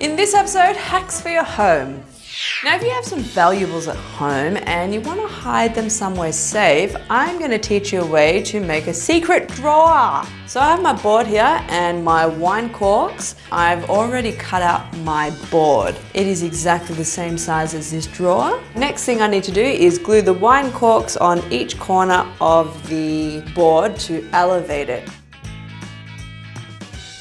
In this episode, hacks for your home. Now, if you have some valuables at home and you want to hide them somewhere safe, I'm going to teach you a way to make a secret drawer. So I have my board here and my wine corks. I've already cut out my board. It is exactly the same size as this drawer. Next thing I need to do is glue the wine corks on each corner of the board to elevate it.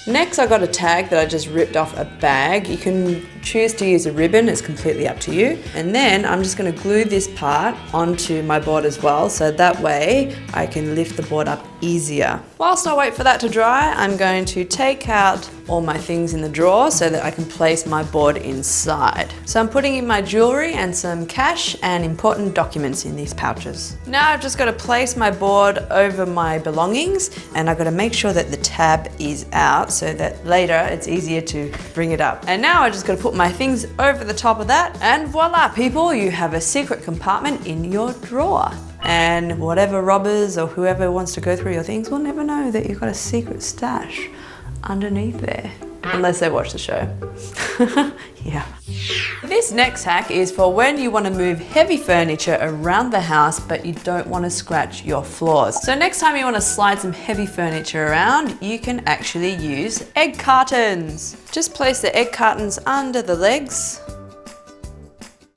Next, I got a tag that I just ripped off a bag. You can choose to use a ribbon, it's completely up to you. And then I'm just going to glue this part onto my board as well, so that way I can lift the board up easier. Whilst I wait for that to dry, I'm going to take out all my things in the drawer so that I can place my board inside. So I'm putting in my jewelry and some cash and important documents in these pouches. Now I've just got to place my board over my belongings, and I've got to make sure that the tab is out so that later it's easier to bring it up. And now I just got to put my things over the top of that, and voila people, you have a secret compartment in your drawer. And whatever robbers or whoever wants to go through your things will never know that you've got a secret stash underneath there. Unless they watch the show. Yeah. This next hack is for when you want to move heavy furniture around the house but you don't want to scratch your floors. So next time you want to slide some heavy furniture around, you can actually use egg cartons. Just place the egg cartons under the legs.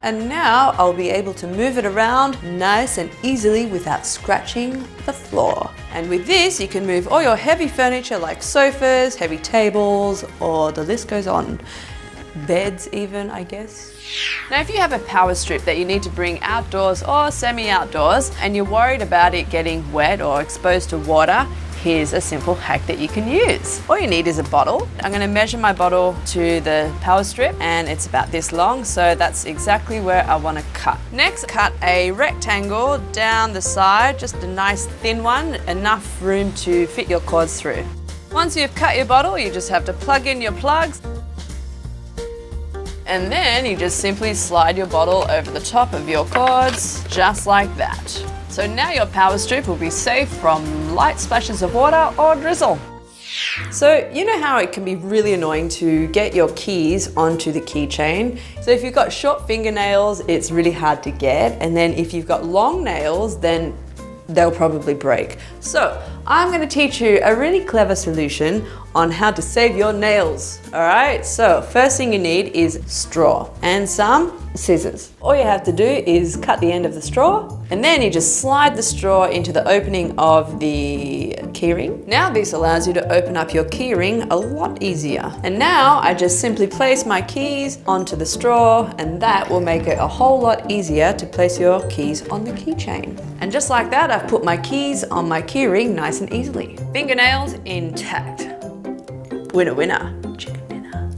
And now I'll be able to move it around nice and easily without scratching the floor. And with this, you can move all your heavy furniture like sofas, heavy tables, or the list goes on. Beds even, I guess. Now, if you have a power strip that you need to bring outdoors or semi-outdoors and you're worried about it getting wet or exposed to water, here's a simple hack that you can use. All you need is a bottle. I'm going to measure my bottle to the power strip and it's about this long, so that's exactly where I want to cut. Next, cut a rectangle down the side, just a nice thin one, enough room to fit your cords through. Once you've cut your bottle, you just have to plug in your plugs. And then you just simply slide your bottle over the top of your cords, just like that. So now your power strip will be safe from light splashes of water or drizzle. So you know how it can be really annoying to get your keys onto the keychain? So if you've got short fingernails, it's really hard to get. And then if you've got long nails, then they'll probably break. So I'm going to teach you a really clever solution on how to save your nails. All right, so first thing you need is straw and some scissors. All you have to do is cut the end of the straw, and then you just slide the straw into the opening of the keyring. Now this allows you to open up your keyring a lot easier. And now I just simply place my keys onto the straw, and that will make it a whole lot easier to place your keys on the keychain. And just like that, I've put my keys on my keyring nice and easily. Fingernails intact. Winner, winner, chicken dinner.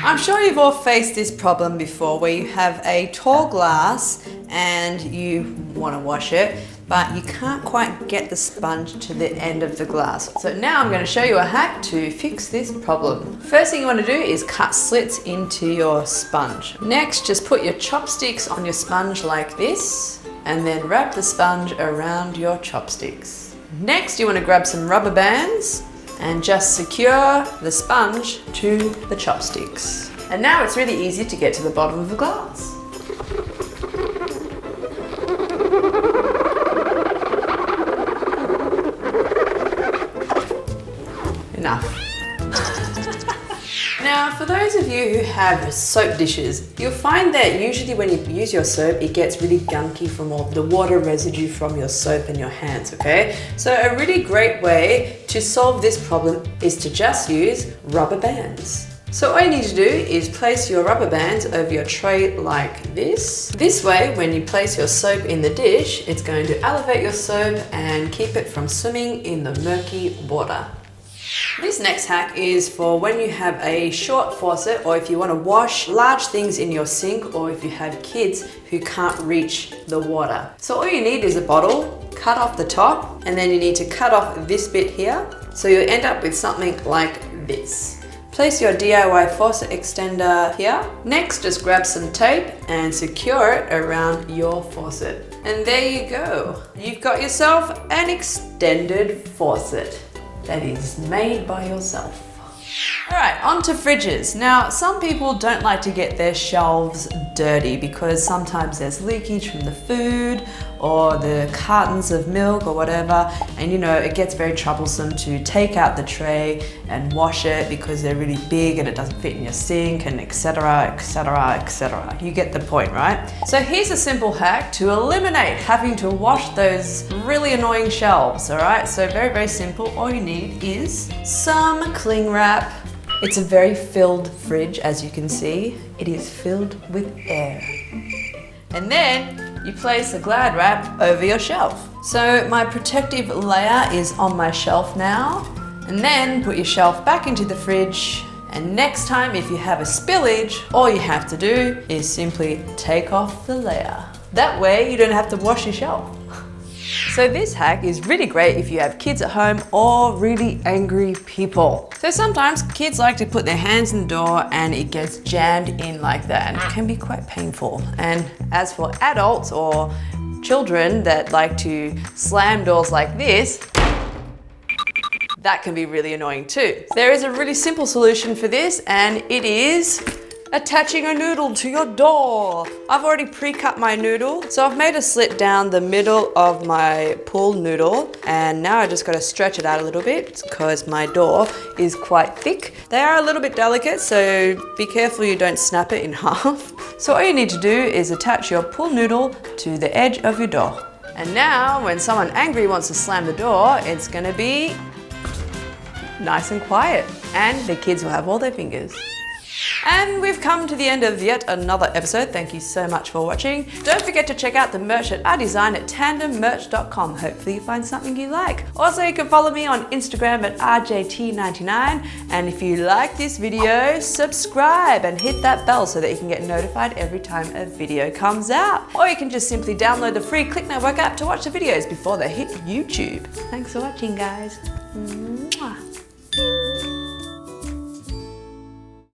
I'm sure you've all faced this problem before where you have a tall glass and you want to wash it, but you can't quite get the sponge to the end of the glass. So now I'm going to show you a hack to fix this problem. First thing you want to do is cut slits into your sponge. Next, just put your chopsticks on your sponge like this, and then wrap the sponge around your chopsticks. Next, you want to grab some rubber bands and just secure the sponge to the chopsticks. And now it's really easy to get to the bottom of the glass. Enough. Now, for those of you who have soap dishes, you'll find that usually when you use your soap, it gets really gunky from all the water residue from your soap in your hands, okay? So a really great way to solve this problem is to just use rubber bands. So all you need to do is place your rubber bands over your tray like this. This way, when you place your soap in the dish, it's going to elevate your soap and keep it from swimming in the murky water. This next hack is for when you have a short faucet, or if you want to wash large things in your sink, or if you have kids who can't reach the water. So all you need is a bottle, cut off the top, and then you need to cut off this bit here. So you'll end up with something like this. Place your DIY faucet extender here. Next, just grab some tape and secure it around your faucet. And there you go. You've got yourself an extended faucet that is made by yourself. Alright, on to fridges. Now, some people don't like to get their shelves dirty because sometimes there's leakage from the food or the cartons of milk or whatever, and you know, it gets very troublesome to take out the tray and wash it because they're really big and it doesn't fit in your sink, and etc, etc, etc. You get the point, right? So here's a simple hack to eliminate having to wash those really annoying shelves, alright? So very, very simple. All you need is some cling wrap. It's a very filled fridge, as you can see. It is filled with air. And then you place the Glad wrap over your shelf. So my protective layer is on my shelf now. And then put your shelf back into the fridge. And next time, if you have a spillage, all you have to do is simply take off the layer. That way you don't have to wash your shelf. So this hack is really great if you have kids at home or really angry people. So sometimes kids like to put their hands in the door and it gets jammed in like that, and it can be quite painful. And as for adults or children that like to slam doors like this, that can be really annoying too. There is a really simple solution for this, and it is attaching a noodle to your door. I've already pre-cut my noodle, so I've made a slit down the middle of my pull noodle, and now I just got to stretch it out a little bit because my door is quite thick. They are a little bit delicate, so be careful you don't snap it in half. So all you need to do is attach your pull noodle to the edge of your door. And now when someone angry wants to slam the door, it's gonna be nice and quiet, and the kids will have all their fingers. And we've come to the end of yet another episode. Thank you so much for watching. Don't forget to check out the merch at our design at tandemmerch.com. Hopefully you find something you like. Also, you can follow me on Instagram at RJT99. And if you like this video, subscribe and hit that bell so that you can get notified every time a video comes out. Or you can just simply download the free Clicknetwork app to watch the videos before they hit YouTube. Thanks for watching, guys. Mwah.